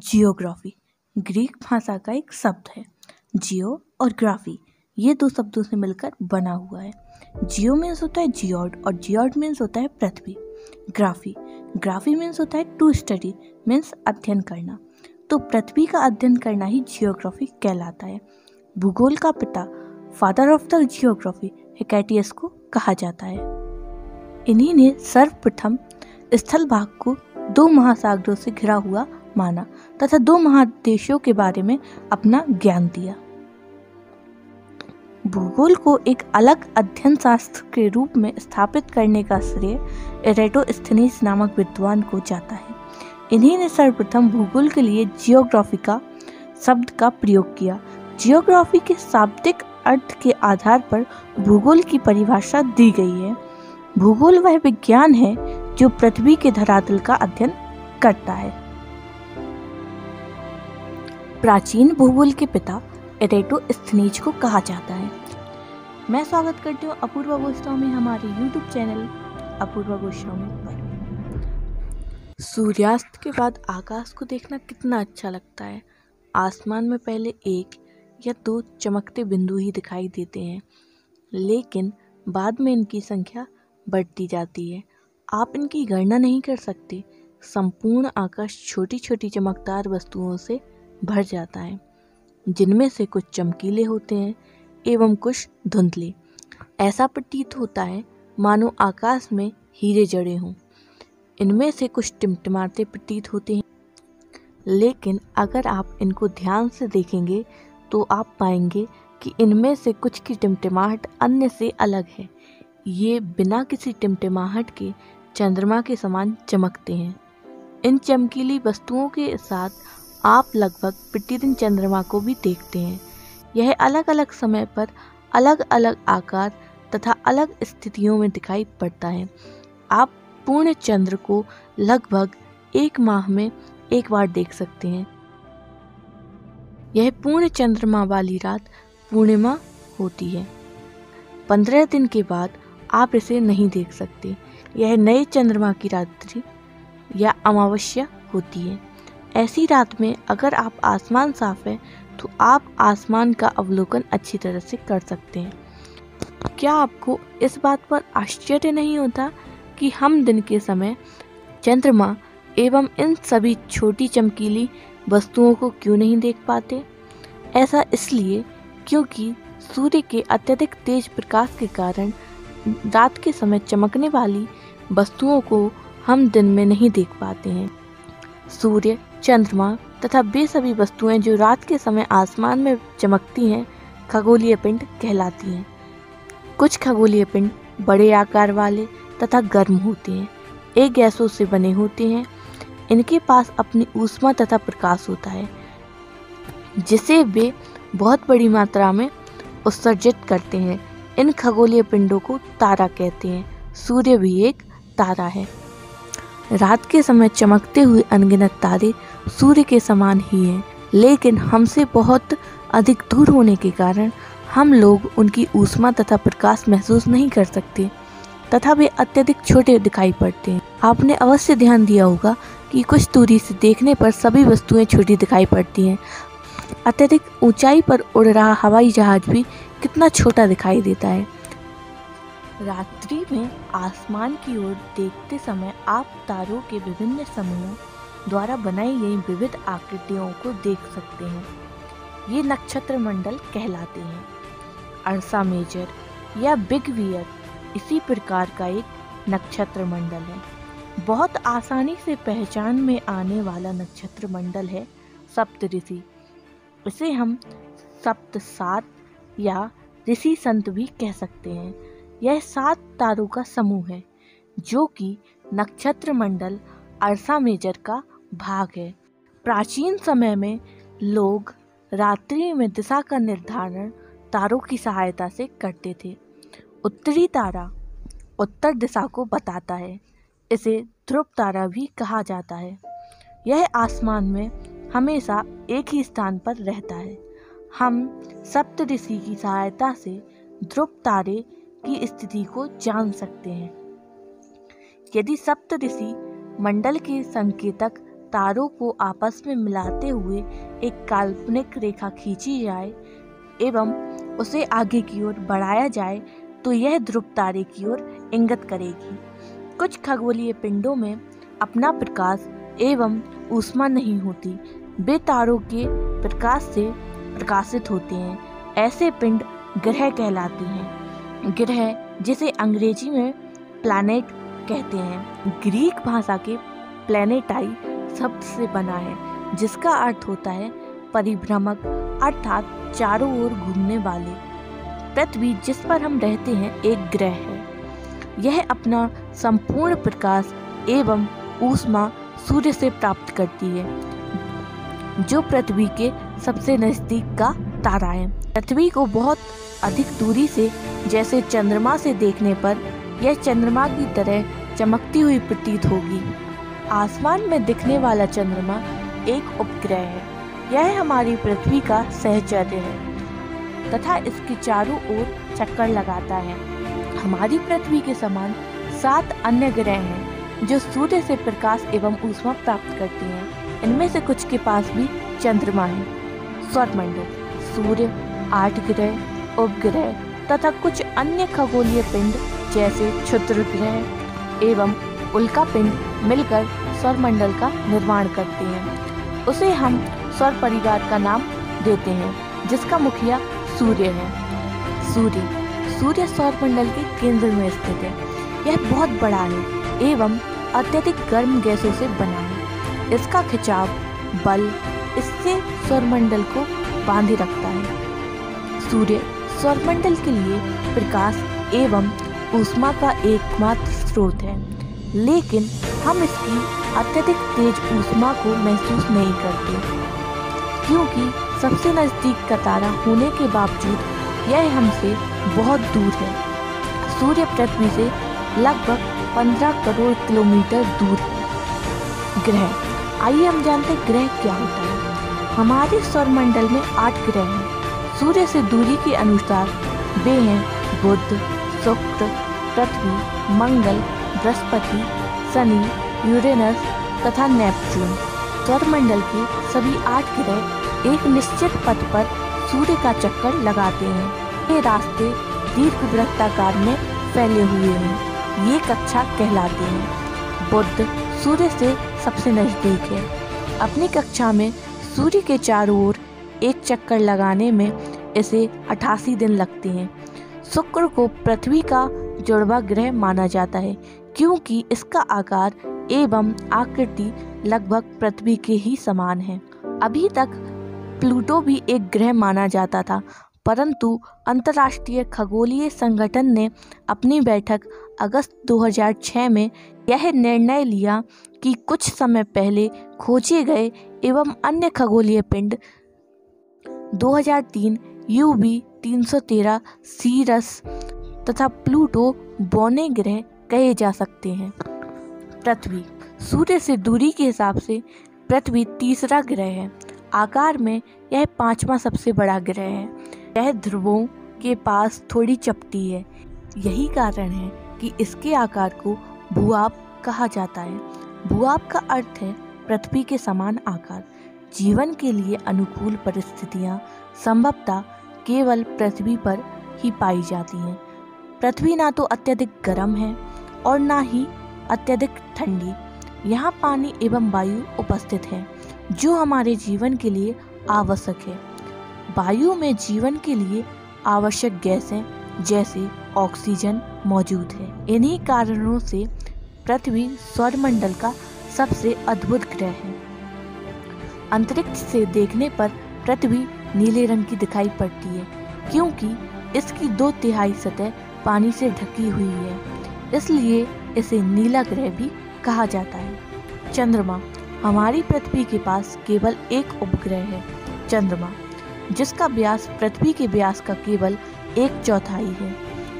Geography Greek भाषा का एक शब्द है। जियो और ग्राफी ये दो शब्दों से मिलकर बना हुआ है। जियो मीन्स होता है जियोड और जियोड मीन्स होता है पृथ्वी। ग्राफी मीन्स होता है टू स्टडी मीन्स अध्ययन करना। तो पृथ्वी का अध्ययन करना ही जियोग्राफी कहलाता है। भूगोल का पिता फादर ऑफ द जियोग्राफी हिकैटियस को कहा जाता है। इन्हीं ने सर्वप्रथम स्थल भाग को दो महासागरों से घिरा हुआ माना तथा दो महादेशों के बारे में अपना ज्ञान दिया। भूगोल को एक अलग अध्ययन शास्त्र के रूप में स्थापित करने का श्रेय एरेटोस्थेनीज नामक विद्वान को जाता है। इन्हीं ने सर्वप्रथम भूगोल के लिए जियोग्राफी का शब्द का प्रयोग किया। जियोग्राफी के शाब्दिक अर्थ के आधार पर भूगोल की परिभाषा दी गई है। भूगोल वह विज्ञान है जो पृथ्वी के धरातल का अध्ययन करता है। प्राचीन भूगोल के पिता एरेटोस्थेनीज को कहा जाता है। मैं स्वागत करती हूँ अपूर्वा गोस्वामी में हमारे YouTube चैनल अपूर्वा गोस्वामी पर। सूर्यास्त के बाद आकाश को देखना कितना अच्छा लगता है। आसमान में पहले एक या दो चमकते बिंदु ही दिखाई देते हैं, लेकिन बाद में इनकी संख्या बढ़ती जाती है। आप इनकी गणना नहीं कर सकते। संपूर्ण आकाश छोटी छोटी चमकदार वस्तुओं से भर जाता है, जिनमें से कुछ चमकीले होते हैं एवं कुछ धुंधले। ऐसा प्रतीत होता है मानो आकाश में हीरे जड़े हों। इनमें से कुछ टिमटिमाते प्रतीत होते हैं, लेकिन अगर आप इनको ध्यान से देखेंगे तो आप पाएंगे कि इनमें से कुछ की टिमटिमाहट अन्य से अलग है। ये बिना किसी टिमटिमाहट के चंद्रमा के समान चमकते हैं। इन चमकीली वस्तुओं के साथ आप लगभग प्रतिदिन चंद्रमा को भी देखते हैं। यह अलग अलग समय पर अलग अलग आकार तथा अलग स्थितियों में दिखाई पड़ता है। आप पूर्ण चंद्र को लगभग एक माह में एक बार देख सकते हैं। यह पूर्ण चंद्रमा वाली रात पूर्णिमा होती है। 15 दिन के बाद आप इसे नहीं देख सकते। यह नए चंद्रमा की रात्रि या अमावस्या होती है। ऐसी रात में अगर आप आसमान साफ है तो आप आसमान का अवलोकन अच्छी तरह से कर सकते हैं। क्या आपको इस बात पर आश्चर्य नहीं होता कि हम दिन के समय चंद्रमा एवं इन सभी छोटी चमकीली वस्तुओं को क्यों नहीं देख पाते? ऐसा इसलिए क्योंकि सूर्य के अत्यधिक तेज प्रकाश के कारण रात के समय चमकने वाली वस्तुओं को हम दिन में नहीं देख पाते हैं। सूर्य, चंद्रमा तथा वे सभी वस्तुएं जो रात के समय आसमान में चमकती हैं खगोलीय पिंड कहलाती हैं। कुछ खगोलीय पिंड बड़े आकार वाले तथा गर्म होते हैं। ये गैसों से बने होते हैं। इनके पास अपनी ऊष्मा तथा प्रकाश होता है, जिसे वे बहुत बड़ी मात्रा में उत्सर्जित करते हैं। इन खगोलीय पिंडों को तारा कहते हैं। सूर्य भी एक तारा है। रात के समय चमकते हुए अनगिनत तारे सूर्य के समान ही हैं, लेकिन हमसे बहुत अधिक दूर होने के कारण हम लोग उनकी ऊष्मा तथा प्रकाश महसूस नहीं कर सकते तथा वे अत्यधिक छोटे दिखाई पड़ते हैं। आपने अवश्य ध्यान दिया होगा कि कुछ दूरी से देखने पर सभी वस्तुएं छोटी दिखाई पड़ती हैं। अत्यधिक ऊंचाई पर उड़ रहा हवाई जहाज भी कितना छोटा दिखाई देता है। रात्रि में आसमान की ओर देखते समय आप तारों के विभिन्न समूहों द्वारा बनाई गई विविध आकृतियों को देख सकते हैं। ये नक्षत्र मंडल कहलाते हैं। अर्सा मेजर या बिग वियर इसी प्रकार का एक नक्षत्र मंडल है। बहुत आसानी से पहचान में आने वाला नक्षत्र मंडल है सप्तऋषि। इसे हम सप्तसात या ऋषि संत भी कह सकते हैं। यह 7 तारों का समूह है, जो कि नक्षत्र मंडल अर्सा मेजर का भाग है। प्राचीन समय में लोग रात्रि में दिशा का निर्धारण तारों की सहायता से करते थे। उत्तरी तारा उत्तर दिशा को बताता है। इसे ध्रुव तारा भी कहा जाता है। यह आसमान में हमेशा एक ही स्थान पर रहता है। हम सप्तऋषि की सहायता से ध्रुव तारे की स्थिति को जान सकते हैं। यदि सप्तऋषि मंडल के संकेतक तारों को आपस में मिलाते हुए एक काल्पनिक रेखा खींची जाए एवं उसे आगे की ओर बढ़ाया जाए तो यह ध्रुव तारे की ओर इंगित करेगी। कुछ खगोलीय पिंडों में अपना प्रकाश एवं ऊष्मा नहीं होती, वे तारों के प्रकाश से प्रकाशित होते हैं। ऐसे पिंड ग्रह कहलाते हैं। ग्रह, जिसे अंग्रेजी में प्लैनेट कहते हैं, ग्रीक भाषा के प्लैनेटाई शब्द से बना है, जिसका अर्थ होता है परिभ्रमक, अर्थात चारों ओर घूमने वाले। पृथ्वी, जिस पर हम रहते हैं, एक ग्रह है। यह अपना संपूर्ण प्रकाश एवं ऊष्मा सूर्य से प्राप्त करती है, जो पृथ्वी के सबसे नजदीक का तारा है। पृथ्वी को बहुत अधिक दूरी से, जैसे चंद्रमा से देखने पर यह चंद्रमा की तरह चमकती हुई प्रतीत होगी। आसमान में दिखने वाला चंद्रमा एक उपग्रह है। यह हमारी पृथ्वी का सहचर्य है तथा इसके चारों ओर चक्कर लगाता है। हमारी पृथ्वी के समान 7 अन्य ग्रह हैं जो सूर्य से प्रकाश एवं ऊष्मा प्राप्त करते हैं। इनमें से कुछ के पास भी चंद्रमा है। सौरमंडल, सूर्य, 8 ग्रह, उपग्रह तथा कुछ अन्य खगोलीय पिंड जैसे क्षुद्र ग्रह एवं उल्का पिंड मिलकर सौरमंडल का निर्माण करते हैं। उसे हम सौर परिवार का नाम देते हैं, जिसका मुखिया सूर्य है। सूर्य सौरमंडल के केंद्र में स्थित है। यह बहुत बड़ा है एवं अत्यधिक गर्म गैसों से बना है। इसका खिंचाव बल इससे सौरमंडल को बांधे रखता है। सूर्य सौरमंडल के लिए प्रकाश एवं ऊष्मा का एकमात्र स्रोत है, लेकिन हम इसकी अत्यधिक तेज ऊष्मा को महसूस नहीं करते, क्योंकि सबसे नजदीक का तारा होने के बावजूद यह हमसे बहुत दूर है। सूर्य पृथ्वी से लगभग 15 करोड़ किलोमीटर दूर है। ग्रह, आइए हम जानते हैं ग्रह क्या होता है। हमारे सौरमंडल में 8 ग्रह हैं। सूर्य से दूरी के अनुसार वे हैं बुध, शुक्र, पृथ्वी, मंगल, बृहस्पति, शनि, यूरेनस तथा नेपच्यून। सौरमंडल के सभी 8 ग्रह एक निश्चित पथ पर सूर्य का चक्कर लगाते हैं। ये रास्ते दीर्घवृत्ताकार में फैले हुए हैं। ये कक्षा कहलाते हैं। बुध सूर्य से सबसे नजदीक है। अपनी कक्षा में सूर्य के चारों ओर एक चक्कर लगाने में इसे 88 दिन लगते हैं। शुक्र को पृथ्वी का जुड़वा ग्रह माना जाता है, क्योंकि इसका आकार एवं आकृति लगभग पृथ्वी के ही समान है। अभी तक प्लूटो भी एक ग्रह माना जाता था, परंतु अंतर्राष्ट्रीय खगोलीय संगठन ने अपनी बैठक अगस्त 2006 में यह निर्णय लिया कि कुछ समय पहले खोजे गए एवं अन्य खगोलीय पिंड 2003 UV 313 सीरस तथा प्लूटो बौने ग्रह कहे जा सकते हैं। पृथ्वी, सूर्य से दूरी के हिसाब से पृथ्वी तीसरा ग्रह है। आकार में यह 5वां सबसे बड़ा ग्रह है। यह ध्रुवों के पास थोड़ी चपटी है। यही कारण है कि इसके आकार को भूआब कहा जाता है। भूआब का अर्थ है पृथ्वी के समान आकार। जीवन के लिए अनुकूल परिस्थितियां संभवतः केवल पृथ्वी पर ही पाई जाती हैं। पृथ्वी ना तो अत्यधिक गर्म है और ना ही अत्यधिक ठंडी। यहाँ पानी एवं वायु उपस्थित है, जो हमारे जीवन के लिए आवश्यक है। वायु में जीवन के लिए आवश्यक गैसें जैसे ऑक्सीजन मौजूद है। इन्हीं कारणों से पृथ्वी सौरमंडल का सबसे अद्भुत ग्रह है। अंतरिक्ष से देखने पर पृथ्वी नीले रंग की दिखाई पड़ती है, क्योंकि इसकी 2/3 सतह पानी से ढकी हुई है, इसलिए इसे नीला ग्रह भी कहा जाता है। चंद्रमा, हमारी पृथ्वी के पास केवल एक उपग्रह है, चंद्रमा, जिसका व्यास पृथ्वी के व्यास का केवल 1/4 है।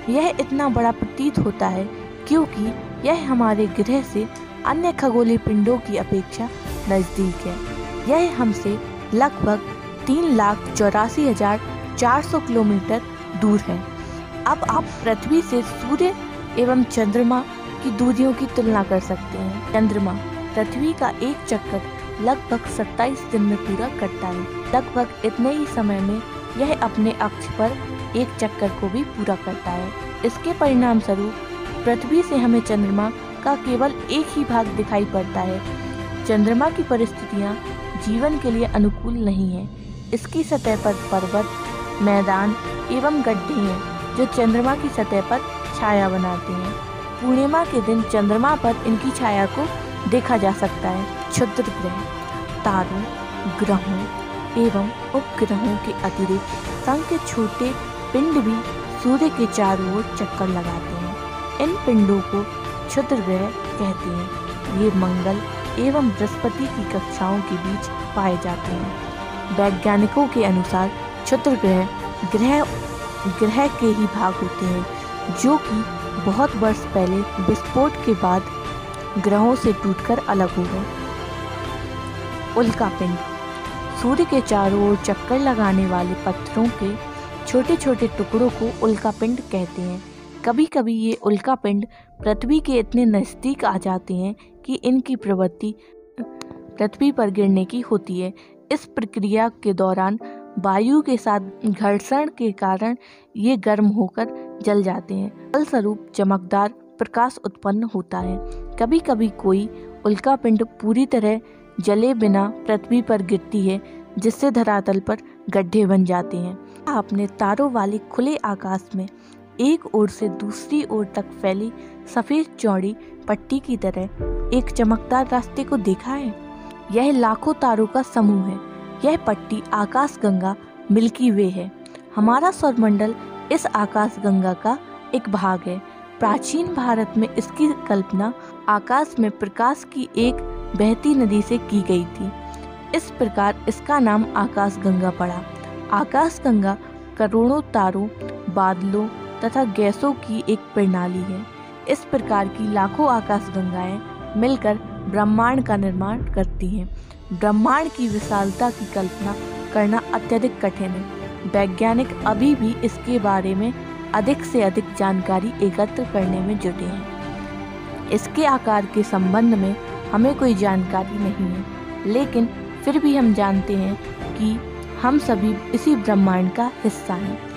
यह इतना बड़ा प्रतीत होता है क्योंकि यह हमारे ग्रह से अन्य खगोलीय पिंडों की अपेक्षा नज़दीक है। यह हमसे लगभग 3,84,400 किलोमीटर दूर है। अब आप पृथ्वी से सूर्य एवं चंद्रमा की दूरियों की तुलना कर सकते हैं। चंद्रमा पृथ्वी का एक चक्कर लगभग 27 दिन में पूरा करता है। लगभग इतने ही समय में यह अपने अक्ष पर एक चक्कर को भी पूरा करता है। इसके परिणाम स्वरूप पृथ्वी से हमें चंद्रमा का केवल एक ही भाग दिखाई पड़ता है। चंद्रमा की परिस्थितियाँ जीवन के लिए अनुकूल नहीं है। इसकी सतह पर पर्वत, मैदान एवं गड्ढे हैं जो चंद्रमा की सतह पर छाया बनाते हैं। पूर्णिमा के दिन चंद्रमा पर इनकी छाया को देखा जा सकता है। क्षुद्र ग्रह, तारों, ग्रहों एवं उपग्रहों के अतिरिक्त संख्य छोटे पिंड भी सूर्य के चारों ओर चक्कर लगाते हैं। इन पिंडों को क्षुद्र ग्रह कहते हैं। ये मंगल एवं बृहस्पति की कक्षाओं के बीच पाए जाते हैं। वैज्ञानिकों के अनुसार क्षुद्र ग्रह के ही भाग होते हैं जो कि बहुत वर्ष पहले विस्फोट के बाद ग्रहों से टूटकर अलग हो गए। उल्कापिंड, सूर्य के चारों ओर चक्कर लगाने वाले पत्थरों के छोटे छोटे टुकड़ों को उल्कापिंड कहते हैं। कभी कभी ये उल्कापिंड पृथ्वी के इतने नज़दीक आ जाते हैं कि इनकी प्रवृत्ति पृथ्वी पर गिरने की होती है। इस प्रक्रिया के दौरान वायु के साथ घर्षण के कारण ये गर्म होकर जल जाते हैं। फलस्वरूप चमकदार प्रकाश उत्पन्न होता है। कभी कभी कोई उल्कापिंड पूरी तरह जले बिना पृथ्वी पर गिरती है, जिससे धरातल पर गड्ढे बन जाते हैं। आपने तारों वाले खुले आकाश में एक ओर से दूसरी ओर तक फैली सफ़ेद चौड़ी पट्टी की तरह एक चमकदार रास्ते को देखा है? यह लाखों तारों का समूह है। यह पट्टी आकाशगंगा मिल्की वे है। हमारा सौरमंडल इस आकाशगंगा का एक भाग है। प्राचीन भारत में इसकी कल्पना आकाश में प्रकाश की एक बहती नदी से की गई थी। इस प्रकार इसका नाम आकाशगंगा पड़ा। आकाशगंगा करोड़ों तारों, बादलों तथा गैसों की एक प्रणाली है। इस प्रकार की लाखों आकाशगंगाएं मिलकर ब्रह्मांड का निर्माण करती हैं। ब्रह्मांड की विशालता की कल्पना करना अत्यधिक कठिन है। वैज्ञानिक अभी भी इसके बारे में अधिक से अधिक जानकारी एकत्र करने में जुटे हैं। इसके आकार के संबंध में हमें कोई जानकारी नहीं है, लेकिन फिर भी हम जानते हैं कि हम सभी इसी ब्रह्मांड का हिस्सा हैं।